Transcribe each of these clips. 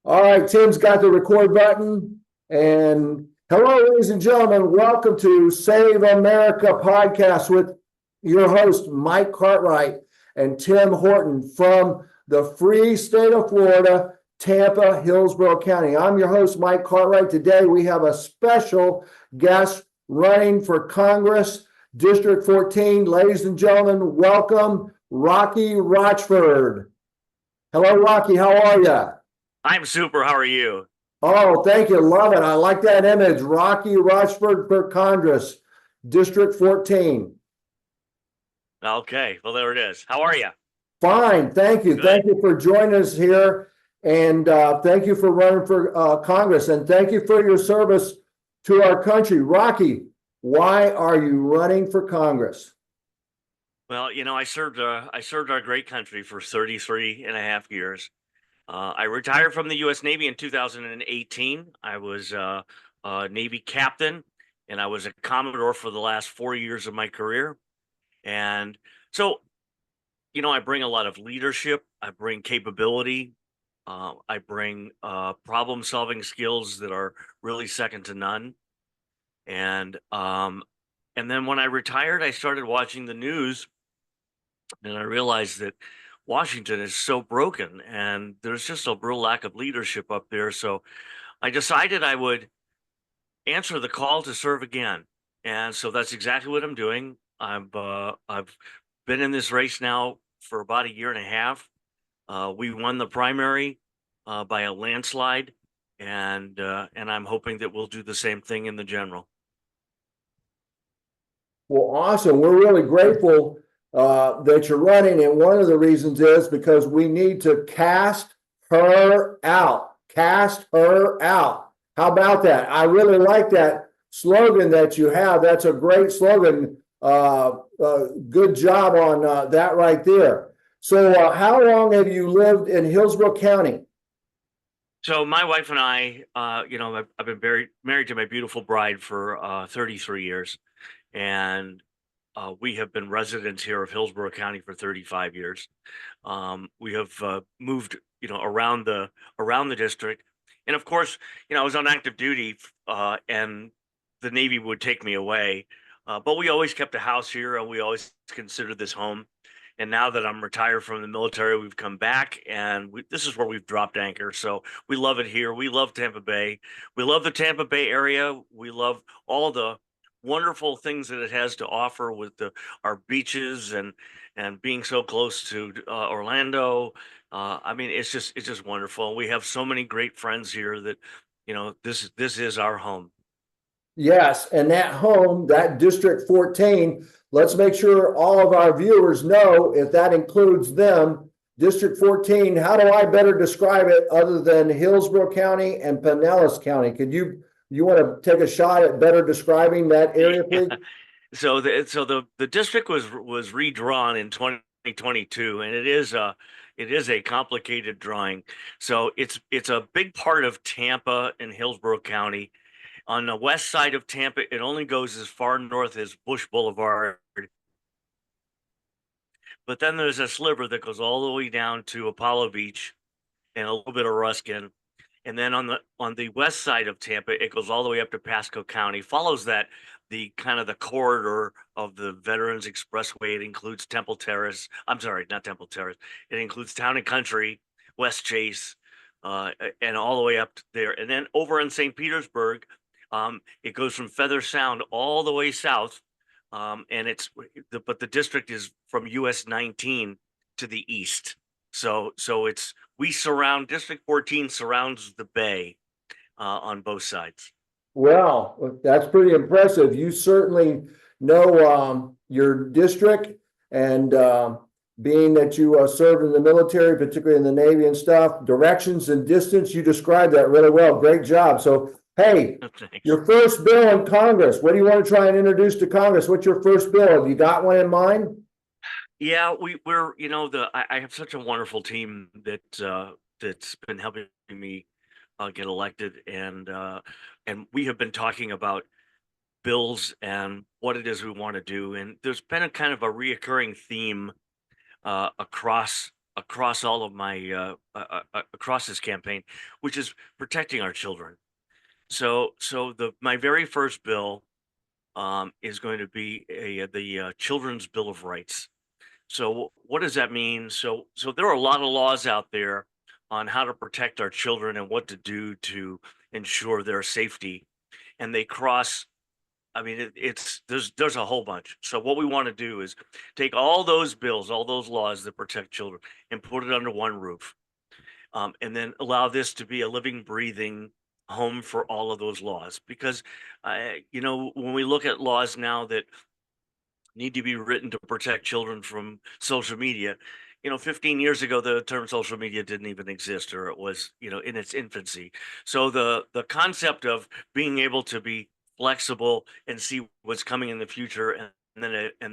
All right, Tim's got the record button. And hello, ladies and gentlemen. Welcome to Save America podcast with your host, Mike Cartwright and Tim Horton from the free state of Florida, Tampa, Hillsborough County. I'm your host, Mike Cartwright. Today, we have a special guest running for Congress, District 14. Ladies and gentlemen, welcome Rocky Rochford. Hello, Rocky. How are you? I'm super. How are you? Oh, thank you. Love it. I like that image. Rocky Rochford for Congress, District 14. Okay. Well, there it is. How are you? Fine. Thank you. Good. Thank you for joining us here. And thank you for running for Congress. And thank you for your service to our country. Rocky, why are you running for Congress? Well, I served our great country for 33 and a half years. I retired from the U.S. Navy in 2018. I was a Navy captain, and I was a Commodore for the last 4 years of my career. And so, I bring a lot of leadership. I bring capability. I bring problem-solving skills that are really second to none. And and then when I retired, I started watching the news, and I realized that Washington is so broken, and there's just a real lack of leadership up there. So I decided I would answer the call to serve again, and so that's exactly what I'm doing. I've been in this race now for about a year and a half. We won the primary by a landslide, and I'm hoping that we'll do the same thing in the general. Well, awesome. We're really grateful that you're running. And one of the reasons is because we need to cast her out. Cast her out. How about that? I really like that slogan that you have. That's a great slogan. Good job on that right there. So, how long have you lived in Hillsborough County? So my wife and I, I've been married to my beautiful bride for 33 years, and we have been residents here of Hillsborough County for 35 years. We have moved, around the district, and of course, I was on active duty, and the Navy would take me away, but we always kept a house here, and we always considered this home. And now that I'm retired from the military, we've come back, and this is where we've dropped anchor. So we love it here. We love Tampa Bay. We love the Tampa Bay area. We love all the wonderful things that it has to offer with our beaches and being so close to Orlando. I mean, it's just wonderful. We have so many great friends here that this is our home. Yes, and that home, that District 14, let's make sure all of our viewers know if that includes them. District 14, how do I better describe it other than Hillsborough County and Pinellas County? You want to take a shot at better describing that area, please? So the district was redrawn in 2022, and it is a complicated drawing. So it's a big part of Tampa and Hillsborough County. On the west side of Tampa, it only goes as far north as Bush Boulevard. But then there's a sliver that goes all the way down to Apollo Beach and a little bit of Ruskin. And then on the west side of Tampa, it goes all the way up to Pasco County. Follows that the kind of the corridor of the Veterans Expressway. It includes Temple Terrace. I'm sorry, not Temple Terrace. It includes Town and Country, West Chase, and all the way up there. And then over in St. Petersburg, it goes from Feather Sound all the way south, and but the district is from US 19 to the east. So we surround District 14 surrounds the bay on both sides. Well, that's pretty impressive. You certainly know your district, and being that you served in the military, particularly in the Navy and stuff, directions and distance, you described that really well. Great job. So, hey, Thanks. your first bill in Congress, what do you want to try and introduce to Congress? What's your first bill? Have you got one in mind? Yeah, we're I have such a wonderful team that's been helping me get elected, and we have been talking about bills and what it is we want to do. And there's been a kind of a reoccurring theme across across all of my across this campaign, which is protecting our children. So my very first bill is going to be the Children's Bill of Rights. So what does that mean? So there are a lot of laws out there on how to protect our children and what to do to ensure their safety, and they cross. I mean, it's there's a whole bunch. So what we want to do is take all those bills, all those laws that protect children, and put it under one roof, and then allow this to be a living, breathing home for all of those laws. Because, when we look at laws now that need to be written to protect children from social media, 15 years ago, the term social media didn't even exist, or it was, in its infancy. So the concept of being able to be flexible and see what's coming in the future, and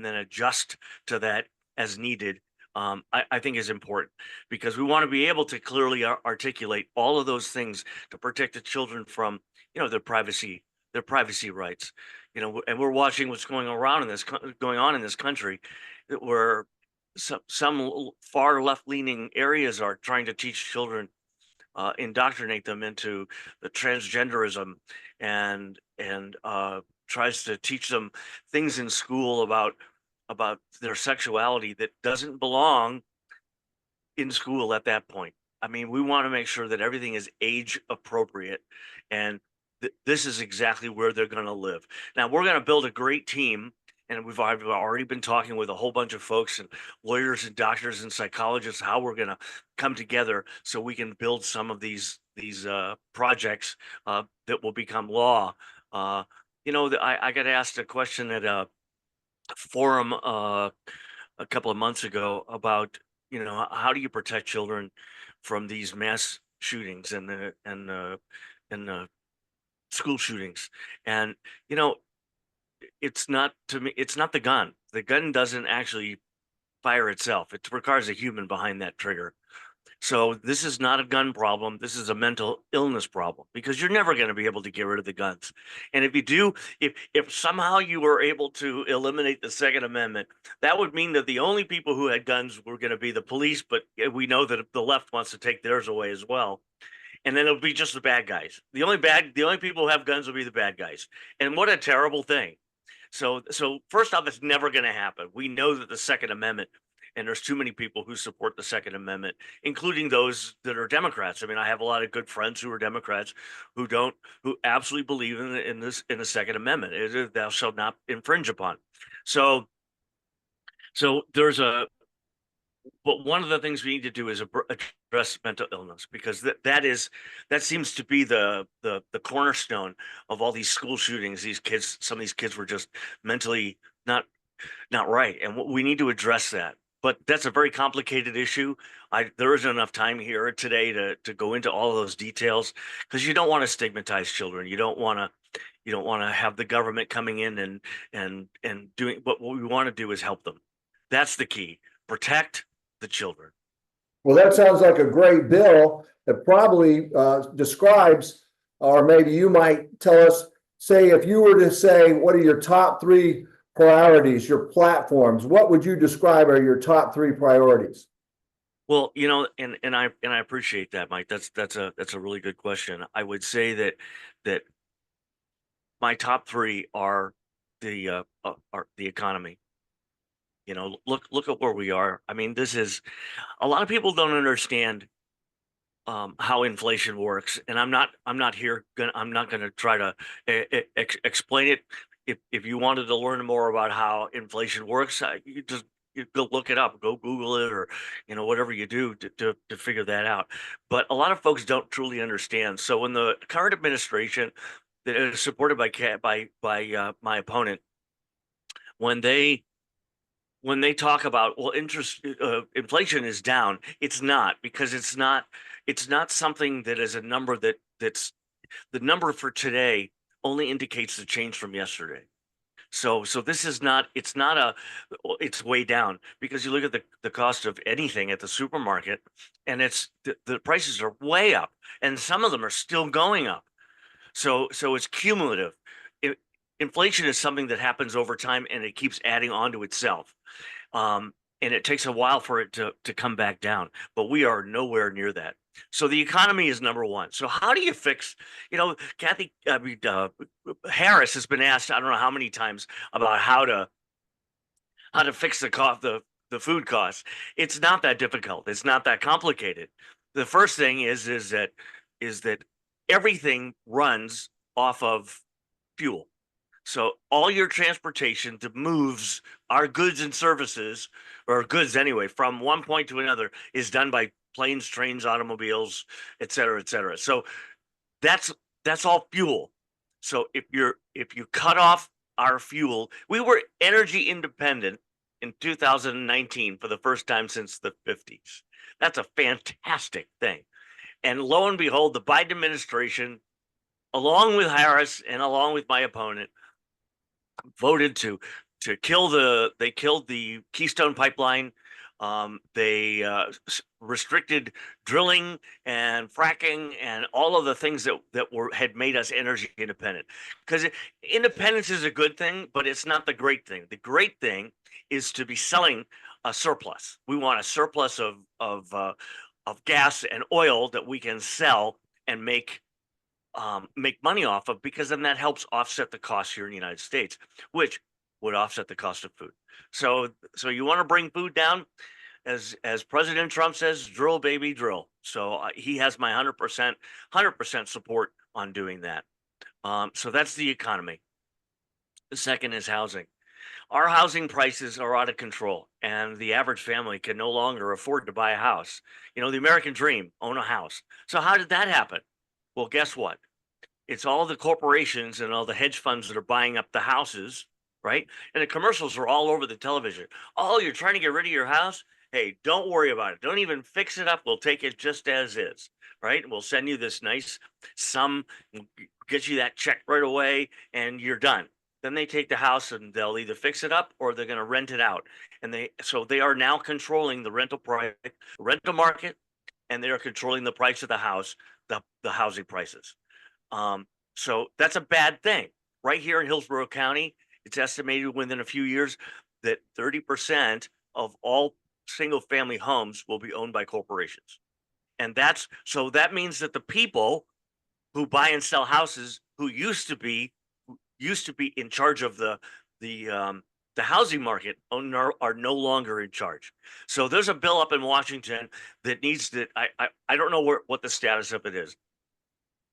then adjust to that as needed, I think is important, because we want to be able to clearly articulate all of those things to protect the children from, their privacy rights. And we're watching what's going on in this country, where some far left-leaning areas are trying to teach children, indoctrinate them into the transgenderism, and tries to teach them things in school about their sexuality that doesn't belong in school at that point. I mean, we want to make sure that everything is age appropriate, and this is exactly where they're going to live. Now, we're going to build a great team, and I've already been talking with a whole bunch of folks, and lawyers and doctors and psychologists, how we're going to come together so we can build some of these projects that will become law. I got asked a question at a forum a couple of months ago about, how do you protect children from these mass shootings and the school shootings. And it's not, to me, it's not the gun. The gun doesn't actually fire itself. It requires a human behind that trigger. So this is not a gun problem. This is a mental illness problem, because you're never going to be able to get rid of the guns. And if you do, if somehow you were able to eliminate the Second Amendment, that would mean that the only people who had guns were going to be the police. But we know that the left wants to take theirs away as well. And then it'll be just the bad guys. The only people who have guns will be the bad guys. And what a terrible thing. So first off, it's never going to happen. We know that the Second Amendment, and there's too many people who support the Second Amendment, including those that are Democrats. I mean, I have a lot of good friends who are Democrats who absolutely believe in the Second Amendment. Thou shalt not infringe upon. So there's but one of the things we need to do is address mental illness, because that seems to be the cornerstone of all these school shootings. Some of these kids were just mentally not right, and we need to address that. But that's a very complicated issue. There isn't enough time here today to go into all of those details, because you don't want to stigmatize children. You don't want to have the government coming in and doing. What we want to do is help them. That's the key. Protect the children. Well, that sounds like a great bill that probably describes, or maybe you might tell us, say, if you were to say, what are your top three priorities, your platforms, what would you describe are your top three priorities? Well, and I appreciate that, Mike. That's a really good question. I would say that my top three are the economy. Look at where we are. I mean, this is, a lot of people don't understand how inflation works, and I'm not gonna try to explain it. If you wanted to learn more about how inflation works, you go look it up, go Google it, or whatever you do to figure that out. But a lot of folks don't truly understand. So when the current administration that is supported by my opponent, when they talk about, well, inflation is down, it's not, because it's not something that is a number that's the number for today only indicates the change from yesterday. So this is not, it's way down, because you look at the cost of anything at the supermarket, and the prices are way up, and some of them are still going up. So it's cumulative. Inflation is something that happens over time, and it keeps adding on to itself. and it takes a while for it to come back down, but we are nowhere near that. So the economy is number one. So how do you fix, Harris has been asked, I don't know how many times, about how to fix the food costs. It's not that difficult. It's not that complicated. The first thing is that everything runs off of fuel. So all your transportation that moves our goods and services, or goods anyway, from one point to another is done by planes, trains, automobiles, et cetera, et cetera. So that's all fuel. So if you cut off our fuel, we were energy independent in 2019 for the first time since the 50s. That's a fantastic thing. And lo and behold, the Biden administration, along with Harris and along with my opponent, voted to kill they killed the Keystone Pipeline. They restricted drilling and fracking and all of the things that had made us energy independent. Because independence is a good thing, but it's not the great thing. The great thing is to be selling a surplus. We want a surplus of gas and oil that we can sell and make money off of, because then that helps offset the costs here in the United States, which would offset the cost of food. So you want to bring food down, as President Trump says, drill, baby, drill. So he has my 100% support on doing that. So that's the economy. The second is housing. Our housing prices are out of control, and the average family can no longer afford to buy a house. The American dream, own a house. So how did that happen? Well, guess what? It's all the corporations and all the hedge funds that are buying up the houses, right? And the commercials are all over the television. Oh, you're trying to get rid of your house? Hey, don't worry about it. Don't even fix it up. We'll take it just as is, right? We'll send you this nice sum, get you that check right away, and you're done. Then they take the house and they'll either fix it up or they're going to rent it out. And they are now controlling the rental market, and they are controlling the price of the house, the housing prices. So that's a bad thing. Right here in Hillsborough County, it's estimated within a few years that 30% of all single family homes will be owned by corporations. And that means that the people who buy and sell houses, who used to be in charge of the housing market, are no longer in charge. So there's a bill up in Washington that I don't know what the status of it is,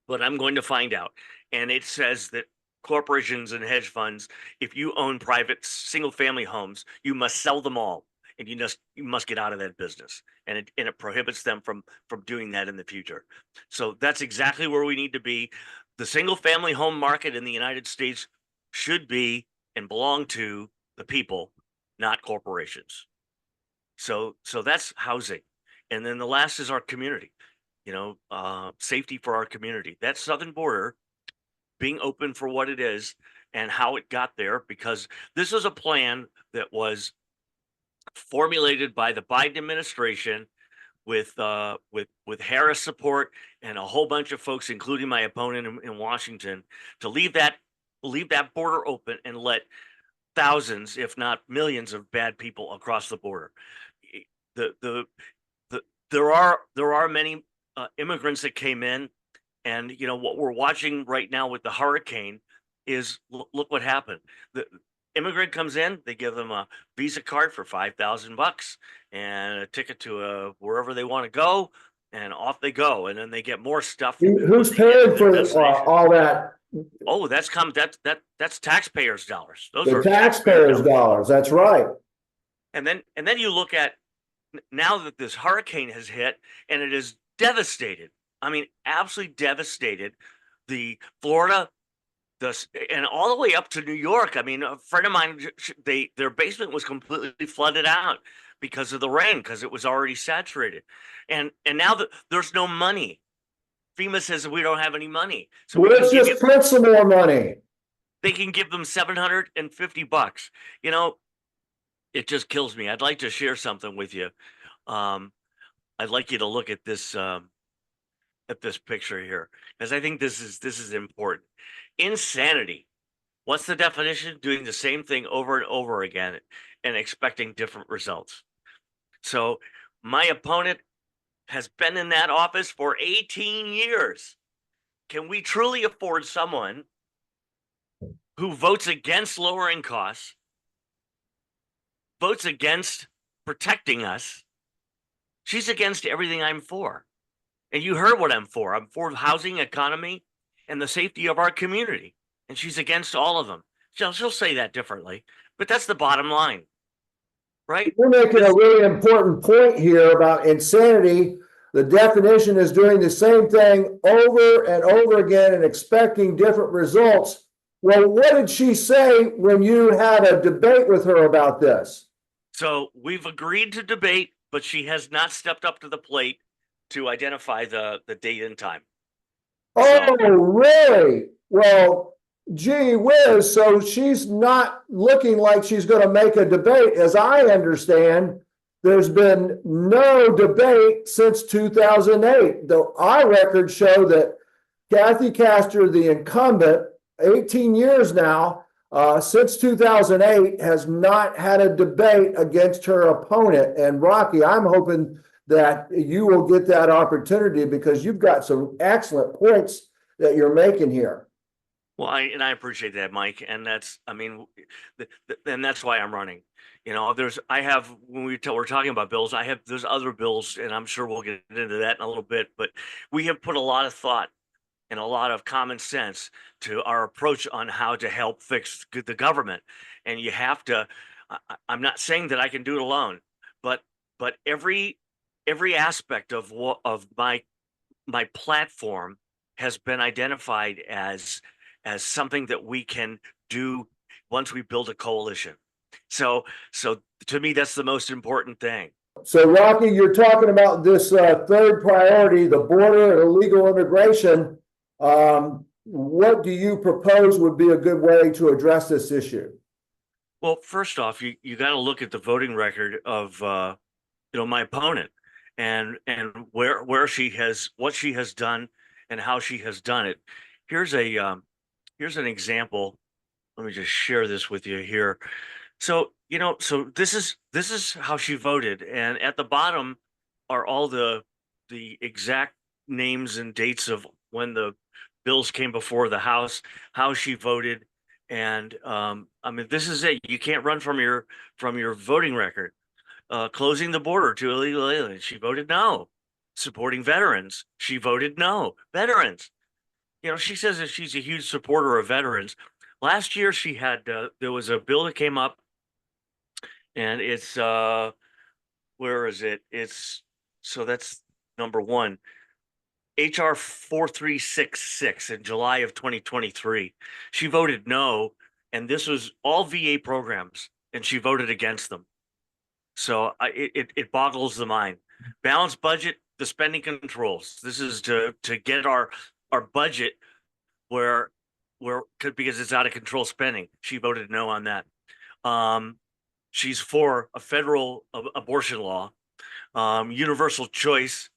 but I'm going to find out. And it says that corporations and hedge funds, if you own private single family homes, you must sell them all, and you must get out of that business. And it prohibits them from doing that in the future. So that's exactly where we need to be. The single family home market in the United States should be and belong to the people, not corporations. So that's housing. And then the last is our community. Safety for our community. That southern border being open for what it is and how it got there, because this is a plan that was formulated by the Biden administration with Harris support and a whole bunch of folks, including my opponent in Washington, to leave that border open and let thousands, if not millions, of bad people across the border. There are many immigrants that came in, and what we're watching right now with the hurricane is look what happened. The immigrant comes in, they give them a Visa card for $5,000 and a ticket to wherever they want to go, and off they go, and then they get more stuff. Who's paying for all that? Oh, that's taxpayers' dollars. Those the are taxpayers' dollars. That's right. And then you look at, now that this hurricane has hit and it is devastated. I mean, absolutely devastated the Florida, and all the way up to New York. I mean, a friend of mine, their basement was completely flooded out because of the rain, because it was already saturated. And now that there's no money, FEMA says that we don't have any money. So let's just print some more money. They can give them $750. It just kills me. I'd like to share something with you. I'd like you to look at this picture here, because I think this is important. Insanity. What's the definition? Doing the same thing over and over again and expecting different results. So my opponent has been in that office for 18 years. Can we truly afford someone who votes against lowering costs, votes against protecting us? She's against everything I'm for. And you heard what I'm for. I'm for housing, economy, and the safety of our community. And she's against all of them. She'll say that differently, but that's the bottom line, right? You're making a really important point here about insanity. The definition is doing the same thing over and over again and expecting different results. Well, what did she say when you had a debate with her about this? So we've agreed to debate, but she has not stepped up to the plate to identify the date and time. Oh, really? Well, gee whiz. So she's not looking like she's going to make a debate. As I understand, there's been no debate since 2008. Though our records show that Kathy Castor, the incumbent, 18 years now, since 2008, has not had a debate against her opponent. And Rocky, I'm hoping that you will get that opportunity because you've got some excellent points that you're making here. Well, I appreciate that, Mike, and that's, I mean, and that's why I'm running. You know, when we're talking about bills, there's other bills, and I'm sure we'll get into that in a little bit. But we have put a lot of thought and a lot of common sense to our approach on how to help fix the government. And you have to. I'm not saying that I can do it alone, but every aspect of my platform has been identified as something that we can do once we build a coalition. So to me, that's the most important thing. So Rocky, you're talking about this third priority, the border and illegal immigration. What do you propose would be a good way to address this issue? Well, first off, you got to look at the voting record of my opponent and what she has done and how she has done it. Here's an example. Let me just share this with you here. So this is how she voted, and at the bottom are all the exact names and dates of when the bills came before the House, how she voted, and I mean, this is it. You can't run from your voting record. Closing the border to illegal aliens, she voted no. Supporting veterans, she voted no. Veterans, she says that she's a huge supporter of veterans. Last year, she had there was a bill that came up, and it's where is it? So that's number one. HR 4366 in July of 2023. She voted no, and this was all VA programs, and she voted against them. So it boggles the mind. Balanced budget, the spending controls. This is to get our budget where because it's out of control spending. She voted no on that. She's for a federal abortion law, universal choice.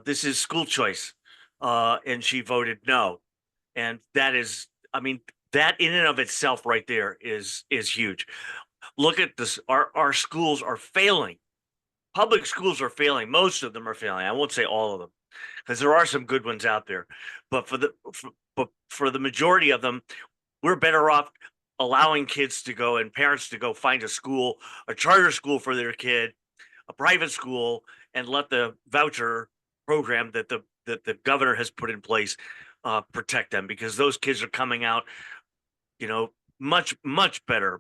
This is school choice, and she voted no. And that is, I mean, that in and of itself right there is huge. Look at this. Our schools are failing. Public schools are failing. Most of them are failing. I won't say all of them, because there are some good ones out there. But for the majority of them, we're better off allowing kids to go and parents to go find a school, a charter school for their kid, a private school, and let the voucher program that the governor has put in place protect them, because those kids are coming out, much better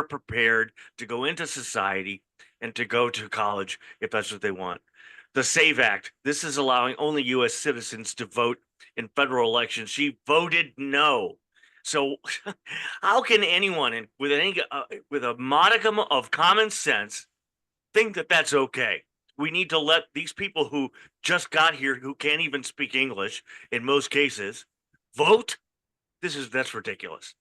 prepared to go into society and to go to college if that's what they want. The SAVE Act, this is allowing only U.S. citizens to vote in federal elections. She voted no. So how can anyone with a modicum of common sense think that that's okay? We need to let these people who just got here, who can't even speak English in most cases, vote? That's ridiculous.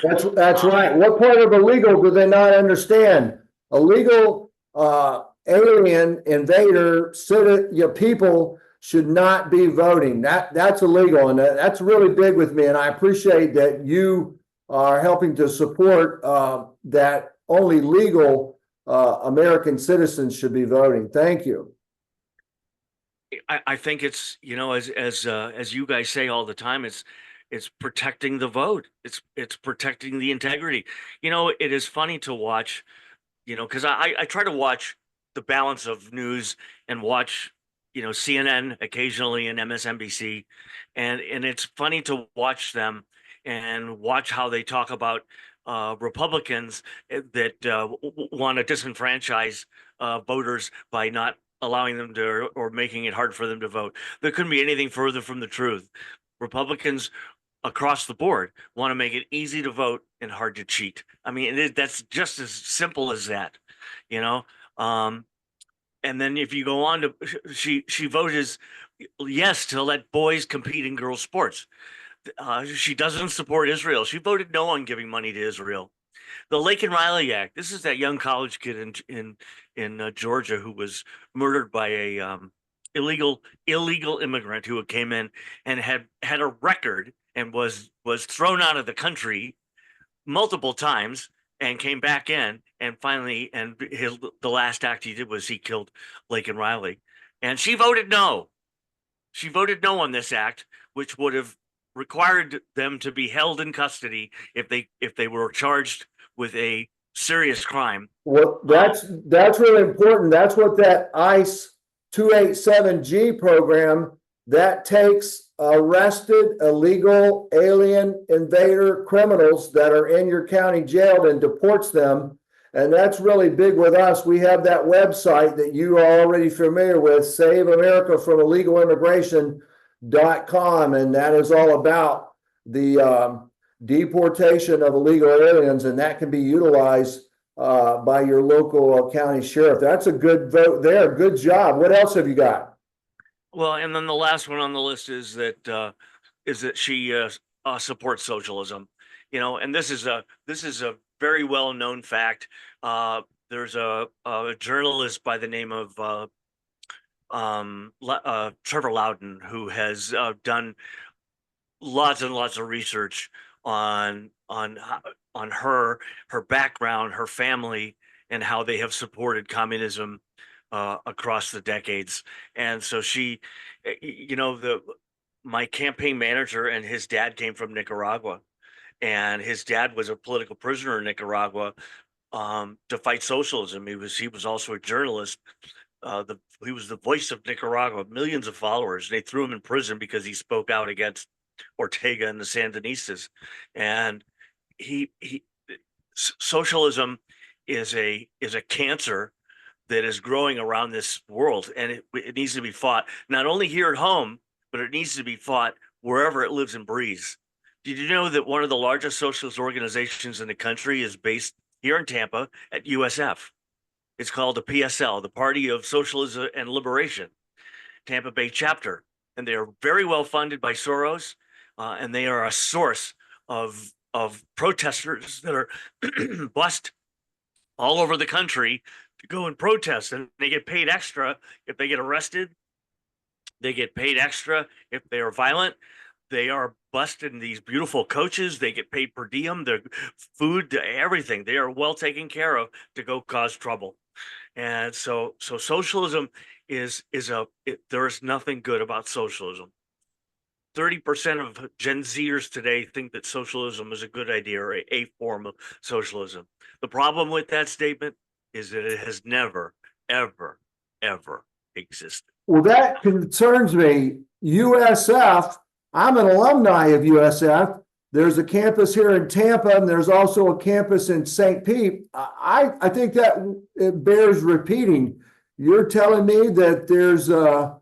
That's right. What part of illegal do they not understand? Illegal alien invader people should not be voting. That's illegal, and that's really big with me. And I appreciate that you are helping to support that only legal American citizens should be voting. Thank you. I think it's, as you guys say all the time, it's protecting the vote. It's protecting the integrity. It is funny to watch, because I try to watch the balance of news and watch, CNN occasionally and MSNBC, and it's funny to watch them and watch how they talk about Republicans that want to disenfranchise voters by not allowing them to or making it hard for them to vote. There couldn't be anything further from the truth. Republicans across the board want to make it easy to vote and hard to cheat. I mean, that's just as simple as that, you know. Um, and then if you go on to, she voted yes to let boys compete in girls' sports. She doesn't support Israel. She voted no on giving money to Israel. The Lake and Riley Act. This is that young college kid in Georgia who was murdered by a illegal immigrant who came in and had a record and was thrown out of the country multiple times and came back in and finally the last act he did was he killed Lake and Riley, and she voted no. She voted no on this act, which would have required them to be held in custody if they were charged with a serious crime. Well, that's really important. That's what that ICE 287G program that takes arrested illegal alien invader criminals that are in your county jail and deports them. And that's really big with us. We have that website that you are already familiar with, Save America from Illegal Immigration.com. And that is all about the deportation of illegal aliens, and that can be utilized by your local county sheriff. That's a good vote there. Good job. What else have you got? Well, and then the last one on the list is that she supports socialism. And this is a very well known fact. There's a journalist by the name of Trevor Loudon who has done lots and lots of research on her background, her family, and how they have supported communism across the decades. And so my campaign manager and his dad came from Nicaragua, and his dad was a political prisoner in Nicaragua to fight socialism. He was also a journalist. He was the voice of Nicaragua, millions of followers. They threw him in prison because he spoke out against Ortega and the Sandinistas. And socialism is a cancer that is growing around this world, and it needs to be fought not only here at home, but it needs to be fought wherever it lives and breathes. Did you know that one of the largest socialist organizations in the country is based here in Tampa at USF? It's called the PSL, the Party of Socialism and Liberation, Tampa Bay chapter, and they are very well funded by Soros, and they are a source of protesters that are bussed all over the country to go and protest, and they get paid extra if they get arrested. They get paid extra if they are violent. They are bussed in these beautiful coaches. They get paid per diem, their food, everything. They are well taken care of to go cause trouble. And so socialism there is nothing good about socialism. 30% of Gen Zers today think that socialism is a good idea or a form of socialism. The problem with that statement is that it has never, ever, ever existed. Well, that concerns me. USF, I'm an alumni of USF. There's a campus here in Tampa, and there's also a campus in St. Pete. I think that it bears repeating. You're telling me that there's a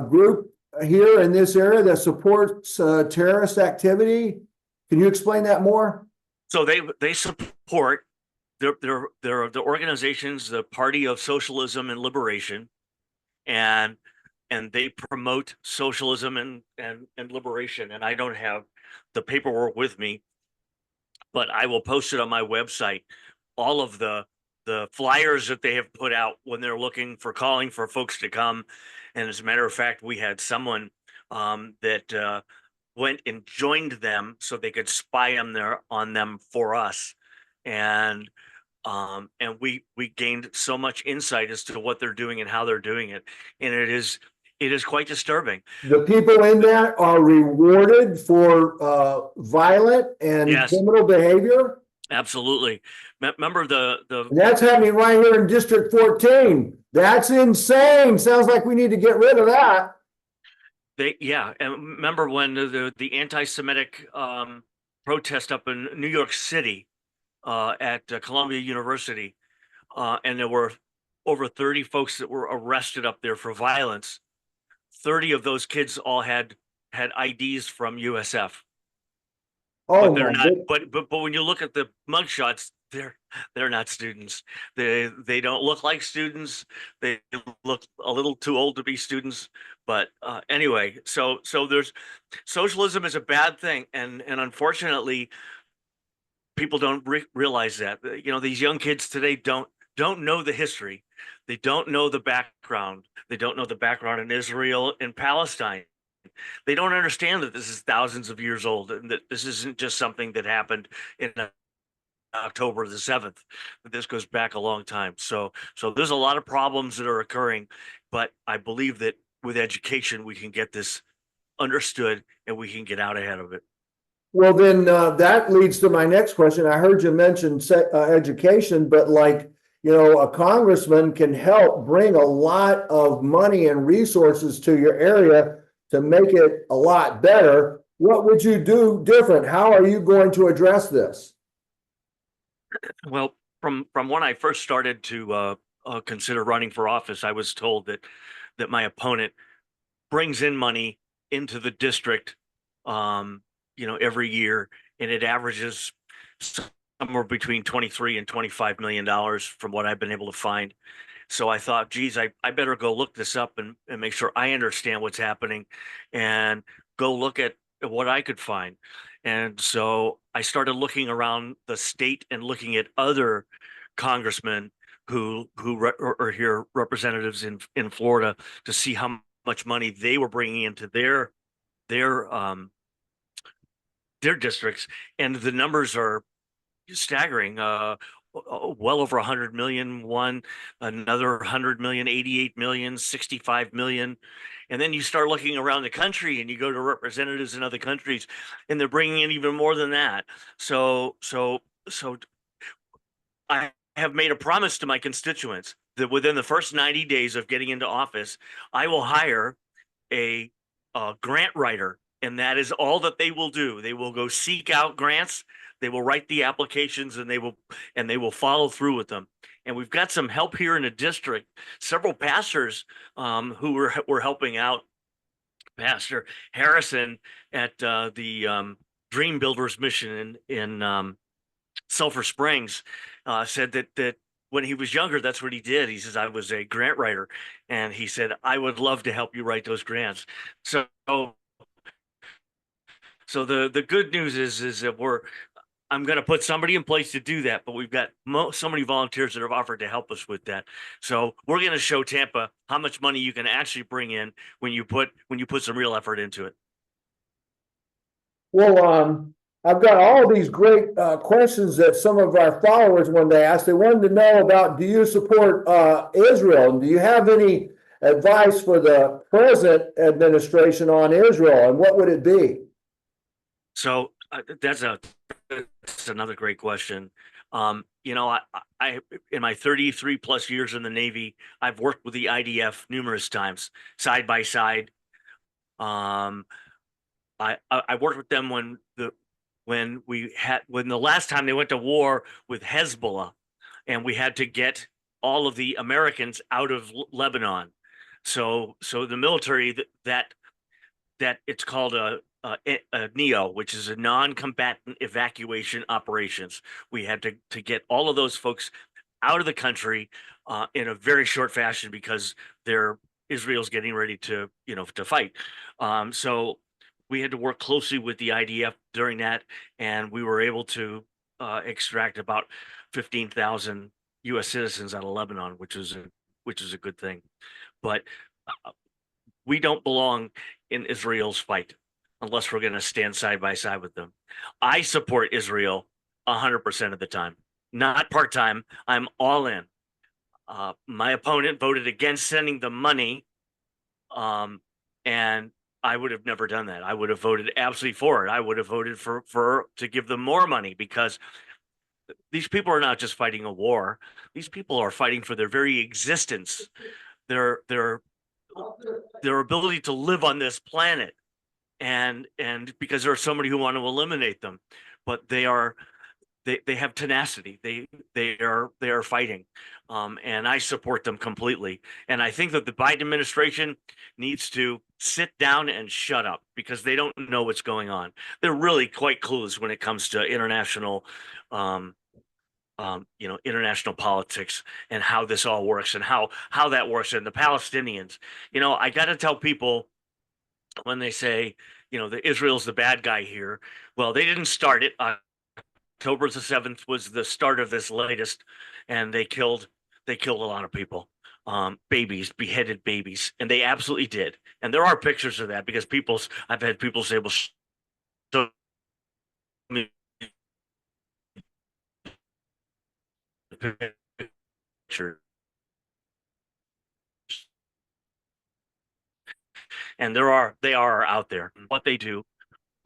group here in this area that supports terrorist activity. Can you explain that more? So they support they're the organizations, the Party of Socialism and Liberation, and they promote socialism and liberation. And I don't have the paperwork with me, but I will post it on my website. All of the flyers that they have put out when they're calling for folks to come. And as a matter of fact, we had someone that went and joined them so they could spy on them for us. And And we gained so much insight as to what they're doing and how they're doing it, and it is quite disturbing. The people in that are rewarded for violent and Yes, criminal behavior. absolutely. Remember the And that's happening right here in District 14. That's insane. Sounds like we need to get rid of that. they yeah, and remember when the anti-Semitic protest up in New York City at Columbia University, and there were over 30 folks that were arrested up there for violence. 30 of those kids all had IDs from USF, Oh but they're my not. God. But when you look at the mugshots, they're not students. They don't look like students. They look a little too old to be students. But anyway, so there's socialism is a bad thing, and unfortunately, people don't realize that. You know, these young kids today don't know the history. They don't know the background. They don't know the background in Israel and Palestine. They don't understand that this is thousands of years old and that this isn't just something that happened in October the 7th. This goes back a long time. So there's a lot of problems that are occurring, but I believe that with education we can get this understood and we can get out ahead of it. Well, then that leads to my next question. I heard you mention education, but a congressman can help bring a lot of money and resources to your area to make it a lot better. What would you do different? How are you going to address this? Well, from when I first started to consider running for office, I was told that my opponent brings in money into the district, every year, and it averages somewhere between 23 and 25 million dollars from what I've been able to find. So I thought, geez, I better go look this up and make sure I understand what's happening and go look at what I could find. And so I started looking around the state and looking at other congressmen are here representatives in Florida to see how much money they were bringing into their their districts, and the numbers are staggering. Well over 100 million one, another 100 million, 88 million, 65 million. And then you start looking around the country and you go to representatives in other countries and they're bringing in even more than that. So I have made a promise to my constituents that within the first 90 days of getting into office, I will hire a, a grant writer, and that is all that they will do. They will go seek out grants, they will write the applications, and they will follow through with them. And we've got some help here in the district. Several pastors who were helping out. Pastor Harrison at the Dream Builders Mission in Sulphur Springs said that when he was younger, that's what he did. He says, I was a grant writer. And he said, I would love to help you write those grants. So the good news is that I'm going to put somebody in place to do that, but we've got so many volunteers that have offered to help us with that. So we're going to show Tampa how much money you can actually bring in when you put some real effort into it. Well, I've got all these great questions that some of our followers wanted to ask. They wanted to know about, do you support Israel? And do you have any advice for the present administration on Israel? And what would it be? So that's another great question. I in my 33 plus years in the Navy, I've worked with the IDF numerous times, side by side. I worked with them when the last time they went to war with Hezbollah, and we had to get all of the Americans out of Lebanon. So the military that it's called a NEO, which is a non-combatant evacuation operations. We had to get all of those folks out of the country in a very short fashion because Israel's getting ready to fight. So we had to work closely with the IDF during that, and we were able to extract about 15,000 U.S. citizens out of Lebanon, which is a good thing. But we don't belong in Israel's fight unless we're going to stand side by side with them. I support Israel 100% of the time. not part-time. I'm all in. My opponent voted against sending the money, and I would have never done that. I would have voted absolutely for it. I would have voted for to give them more money, because these people are not just fighting a war. These people are fighting for their very existence, their ability to live on this planet, and because there are so many who want to eliminate them, but they have tenacity. They are fighting, and I support them completely. And I think that the Biden administration needs to sit down and shut up, because they don't know what's going on. They're really quite clueless when it comes to international, international politics, and how this all works, and how that works. And the Palestinians, I got to tell people, when they say, that Israel's the bad guy here, well, they didn't start it. October the 7th was the start of this latest, and they killed a lot of people, babies, beheaded babies, and they absolutely did. And there are pictures of that, because I've had people say, well, show me the picture. And they are out there. What they do,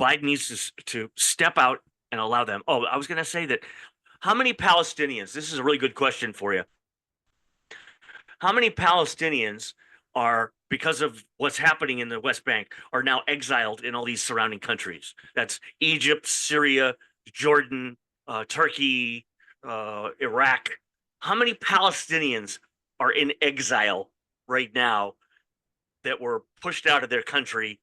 Biden needs to step out and allow them. Oh, I was going to say that. How many Palestinians? This is a really good question for you. How many Palestinians are, because of what's happening in the West Bank, are now exiled in all these surrounding countries? That's Egypt, Syria, Jordan, Turkey, Iraq. How many Palestinians are in exile right now that were pushed out of their country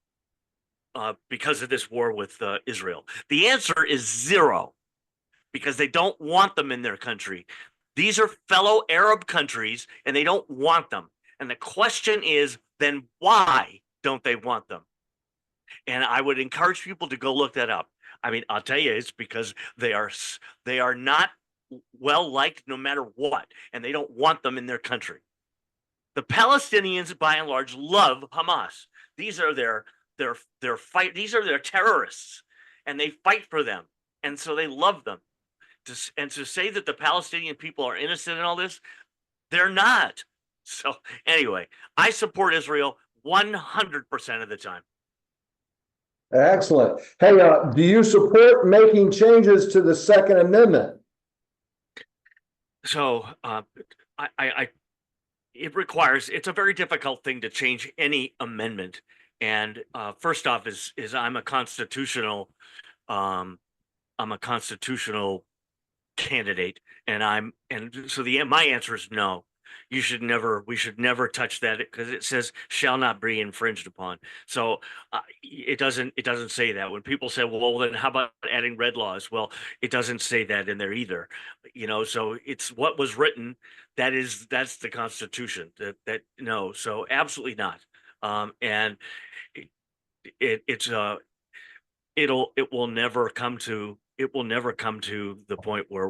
because of this war with Israel? The answer is zero, because they don't want them in their country. These are fellow Arab countries, and they don't want them. And the question is, then why don't they want them? And I would encourage people to go look that up. I mean, I'll tell you, it's because they are not well liked no matter what, and they don't want them in their country. The Palestinians, by and large, love Hamas. These are their fight. These are their terrorists, and they fight for them, and so they love them. And to say that the Palestinian people are innocent in all this, they're not. So anyway, I support Israel 100% of the time. Excellent. Hey, do you support making changes to the Second Amendment? So it's a very difficult thing to change any amendment. And first off is I'm a constitutional candidate, and so my answer is no. We should never touch that, because it says shall not be infringed upon. So it doesn't say that. When people say, well, then how about adding red laws? Well, it doesn't say that in there either. So it's what was written. That's the Constitution. That no. So absolutely not. And it will never come to the point where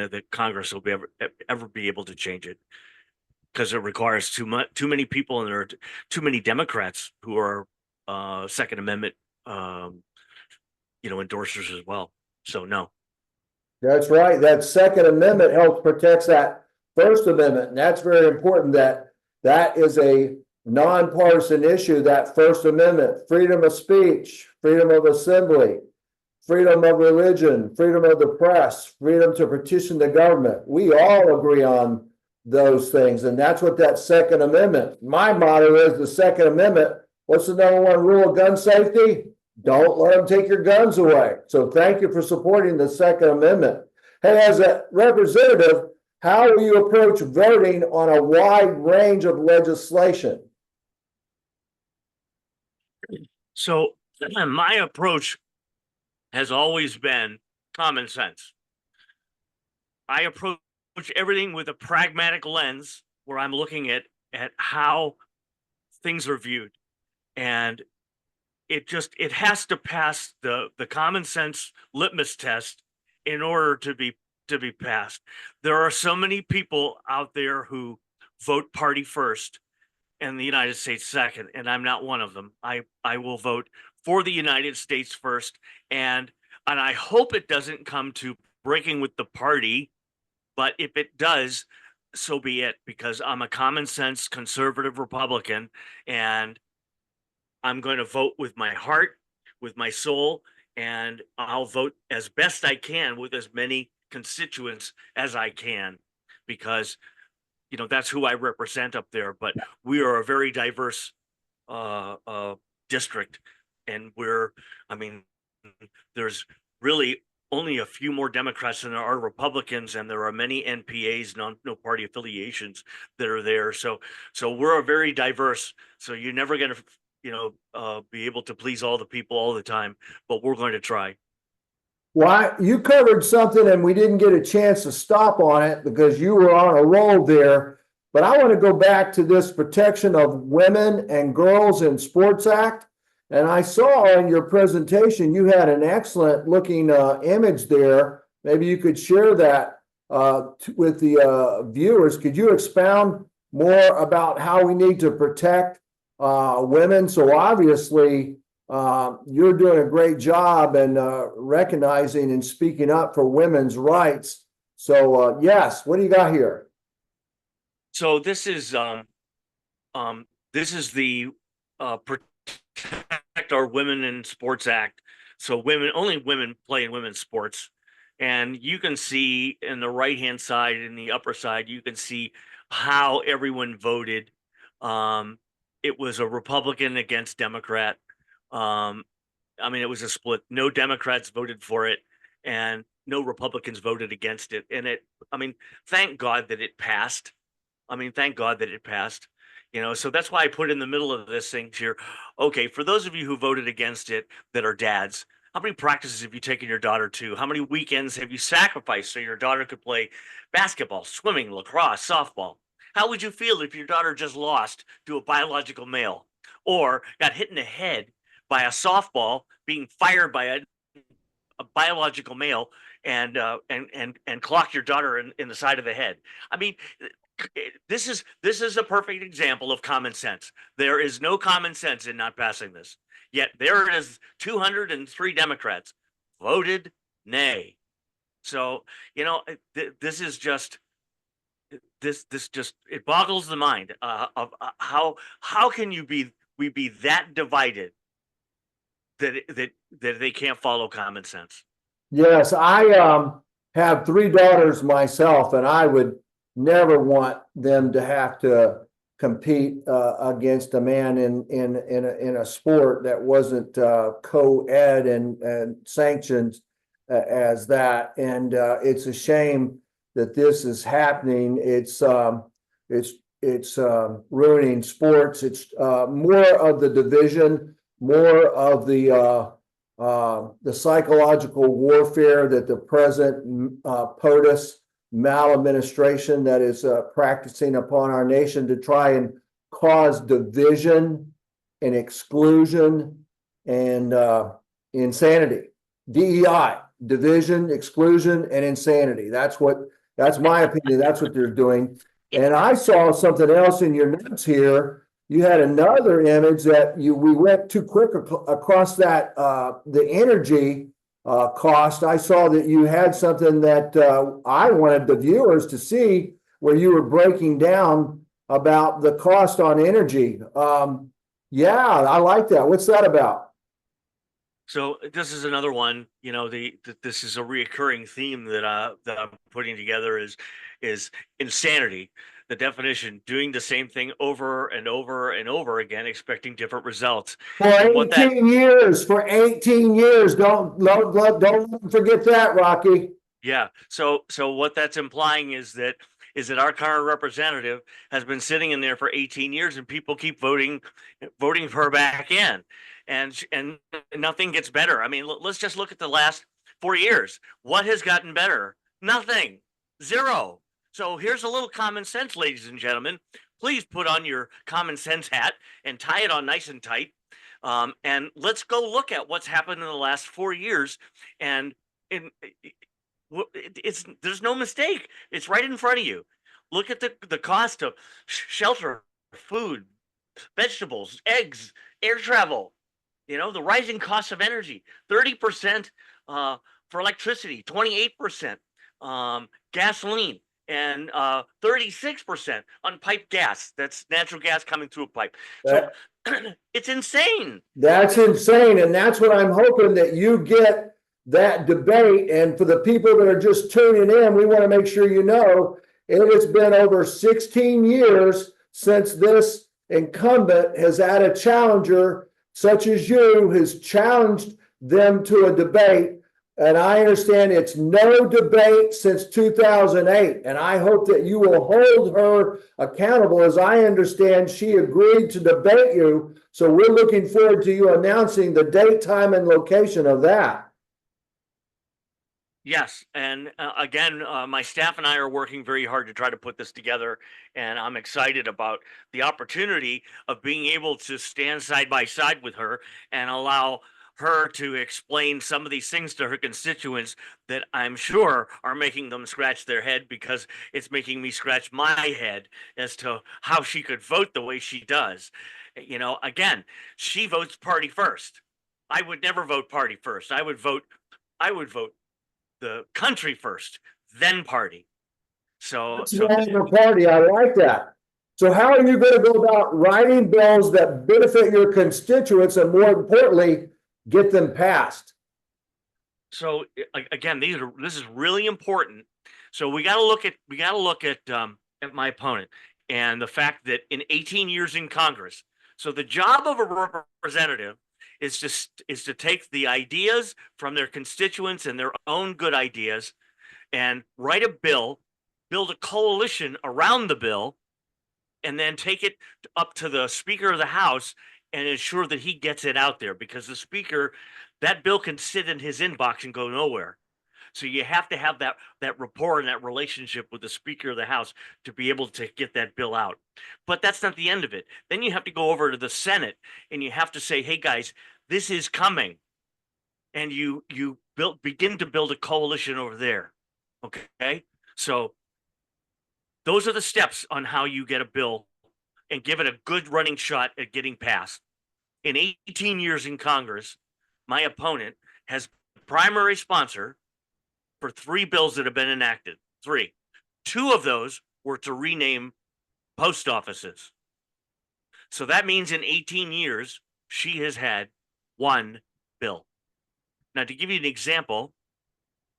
the Congress will ever be able to change it, because it requires too many people, and there are too many Democrats who are Second Amendment endorsers as well. So no. That's right. That Second Amendment helps protects that First Amendment, and that's very important. That is a nonpartisan issue. That First Amendment: freedom of speech, freedom of assembly, freedom of religion, freedom of the press, freedom to petition the government. We all agree on those things, and that's what that Second Amendment. My motto is the Second Amendment. What's the number one rule of gun safety? Don't let them take your guns away. So thank you for supporting the Second Amendment. Hey, as a representative, how will you approach voting on a wide range of legislation? So my approach has always been common sense. I approach everything with a pragmatic lens, where I'm looking at how things are viewed, and it has to pass the common sense litmus test in order to be passed. There are so many people out there who vote party first and the United States second, and I'm not one of them. I will vote for the United States first, and I hope it doesn't come to breaking with the party But if it does, so be it, because I'm a common sense conservative Republican, and I'm going to vote with my heart, with my soul, and I'll vote as best I can with as many constituents as I can, because that's who I represent up there. But we are a very diverse district, and I mean, there's really only a few more Democrats than there are Republicans, and there are many NPAs, no party affiliations, that are there. So we're a very diverse. So you're never going to, be able to please all the people all the time, but we're going to try. Well, you covered something and we didn't get a chance to stop on it because you were on a roll there. But I want to go back to this Protection of Women and Girls in Sports Act. And I saw in your presentation, you had an excellent looking image there. Maybe you could share that with the viewers. Could you expound more about how we need to protect women? So obviously, you're doing a great job in recognizing and speaking up for women's rights. So yes, what do you got here? So this is the Protect Our Women in Sports Act. So only women play in women's sports. And you can see in the right-hand side, in the upper side, you can see how everyone voted. It was a Republican against Democrat. It was a split. No Democrats voted for it, and no Republicans voted against it. And thank God that it passed. Thank God that it passed. So that's why I put in the middle of this thing here. Okay, for those of you who voted against it that are dads, how many practices have you taken your daughter to? How many weekends have you sacrificed so your daughter could play basketball, swimming, lacrosse, softball? How would you feel if your daughter just lost to a biological male, or got hit in the head by a softball being fired by a biological male, and clock your daughter in the side of the head? This is a perfect example of common sense. There is no common sense in not passing this. Yet there is 203 Democrats voted nay. So, this is just it boggles the mind of how can we be that divided that they can't follow common sense. Yes, I have three daughters myself, and I would never want them to have to compete against a man in a sport that wasn't co-ed and sanctioned as that. And it's a shame that this is happening. It's ruining sports. It's more of the division, more of the psychological warfare that the present POTUS maladministration that is practicing upon our nation to try and cause division and exclusion and insanity. DEI, division, exclusion, and insanity. That's my opinion. That's what they're doing. And I saw something else in your notes here. You had another image that we went too quick across that the energy cost. I saw that you had something that I wanted the viewers to see, where you were breaking down about the cost on energy. Yeah, I like that. What's that about? So this is another one. This is a reoccurring theme that I'm putting together is insanity. The definition: doing the same thing over and over and over again, expecting different results. For 18 years, don't forget that, Rocky. Yeah. So what that's implying is that our current representative has been sitting in there for 18 years, and people keep voting her back in, and nothing gets better. Let's just look at the last 4 years. What has gotten better? Nothing. Zero. So here's a little common sense, ladies and gentlemen. Please put on your common sense hat and tie it on nice and tight. And let's go look at what's happened in the last 4 years. And there's no mistake. It's right in front of you. Look at the cost of shelter, food, vegetables, eggs, air travel. The rising cost of energy, 30% for electricity, 28% gasoline. and 36% on piped gas. That's natural gas coming through a pipe. So it's insane. That's insane. And that's what I'm hoping, that you get that debate. And for the people that are just tuning in, we want to make sure you know it has been over 16 years since this incumbent has had a challenger such as you, has challenged them to a debate. And I understand it's no debate since 2008. And I hope that you will hold her accountable. As I understand, she agreed to debate you. So we're looking forward to you announcing the date, time, and location of that. Yes, and again, my staff and I are working very hard to try to put this together, and I'm excited about the opportunity of being able to stand side by side with her and allow her to explain some of these things to her constituents that I'm sure are making them scratch their head, because it's making me scratch my head as to how she could vote the way she does. You know, again, she votes party first. I would never vote party first. I would vote the country first, then party. So Party, I like that. So how are you going to go about writing bills that benefit your constituents, and more importantly, get them passed? So again, this is really important. So we got to look at my opponent and the fact that in 18 years in Congress. So the job of a representative is to take the ideas from their constituents and their own good ideas and write a bill, build a coalition around the bill, and then take it up to the Speaker of the House and ensure that he gets it out there, because the Speaker, that bill can sit in his inbox and go nowhere. So you have to have that rapport and that relationship with the Speaker of the House to be able to get that bill out. But that's not the end of it. Then you have to go over to the Senate and you have to say, hey guys, this is coming. And you begin to build a coalition over there. Okay? So those are the steps on how you get a bill and give it a good running shot at getting passed. In 18 years in Congress, my opponent has primary sponsor for 3 bills that have been enacted. 3. 2 of those were to rename post offices. So that means in 18 years, she has had 1 bill. Now, to give you an example,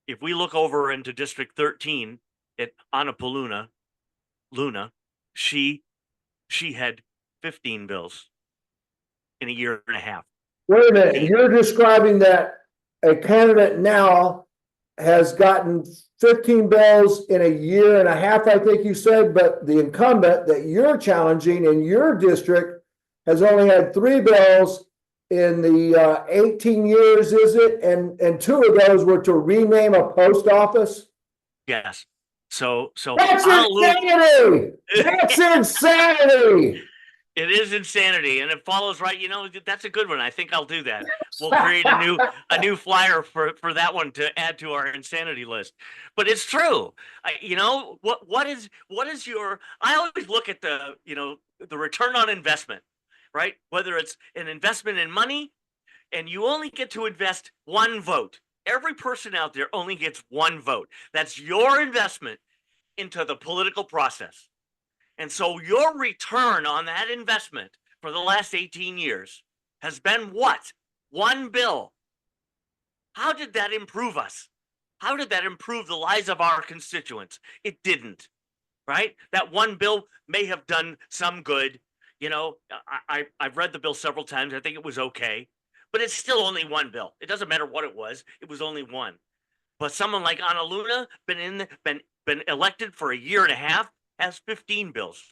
if we look over into District 13 at Annapoluna, she had 15 bills in a year and a half. Wait a minute, you're describing that a candidate now has gotten 15 bills in a year and a half, I think you said, but the incumbent that you're challenging in your district has only had 3 bills in the 18 years, is it? And 2 of those were to rename a post office? Yes. So that's insanity! That's insanity! It is insanity, and it follows right. You know, that's a good one. I think I'll do that. We'll create a new flyer for that one to add to our insanity list. But it's true. You know, what is your? I always look at the return on investment, right? Whether it's an investment in money, and you only get to invest 1 vote. Every person out there only gets 1 vote. That's your investment into the political process. And so your return on that investment for the last 18 years has been what? 1 bill. How did that improve us? How did that improve the lives of our constituents? It didn't, right? That 1 bill may have done some good. You know, I've read the bill several times. I think it was okay, but it's still only 1 bill. It doesn't matter what it was only 1. But someone like Annaluna been elected for a year and a half, has 15 bills.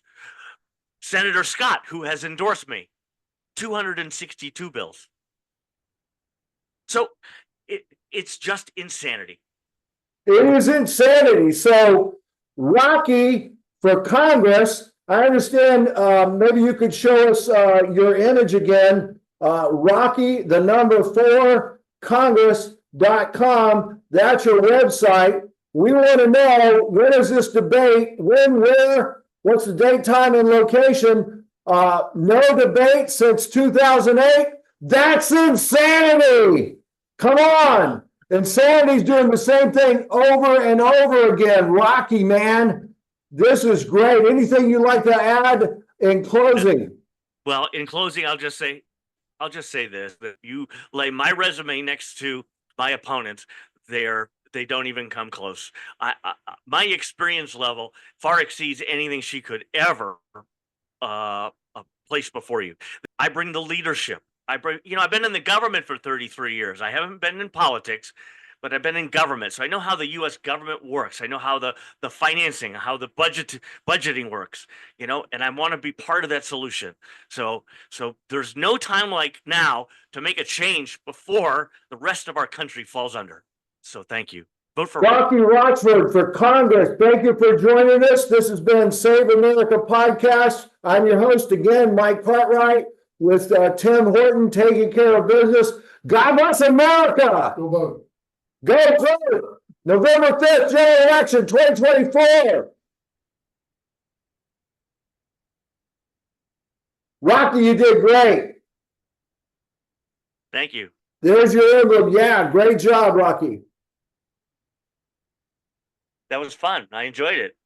Senator Scott, who has endorsed me, 262 bills. So it's just insanity. It is insanity. So Rocky for Congress, I understand, maybe you could show us your image again. Rocky, the number 4, Congress.com. That's your website. We want to know, when is this debate? When, where, what's the date, time, and location? No debate since 2008. That's insanity. Come on. Insanity's doing the same thing over and over again. Rocky, man. This is great. Anything you'd like to add in closing? Well, in closing, I'll just say this: that you lay my resume next to my opponents, they don't even come close. My experience level far exceeds anything she could ever uh, place before you. I bring the leadership. I've been in the government for 33 years. I haven't been in politics, but I've been in government. So I know how the US government works. I know how the financing, how the budgeting works, and I want to be part of that solution. So there's no time like now to make a change before the rest of our country falls under. So thank you. Vote for Rocky Rochford for Congress. Thank you for joining us. This has been Save America Podcast. I'm your host again, Mike Cartwright, with Tim Horton taking care of business. God bless America. Go vote. Go vote. November 5th, general election 2024. Rocky, you did great. Thank you. There's your emblem. Yeah, great job, Rocky. That was fun. I enjoyed it.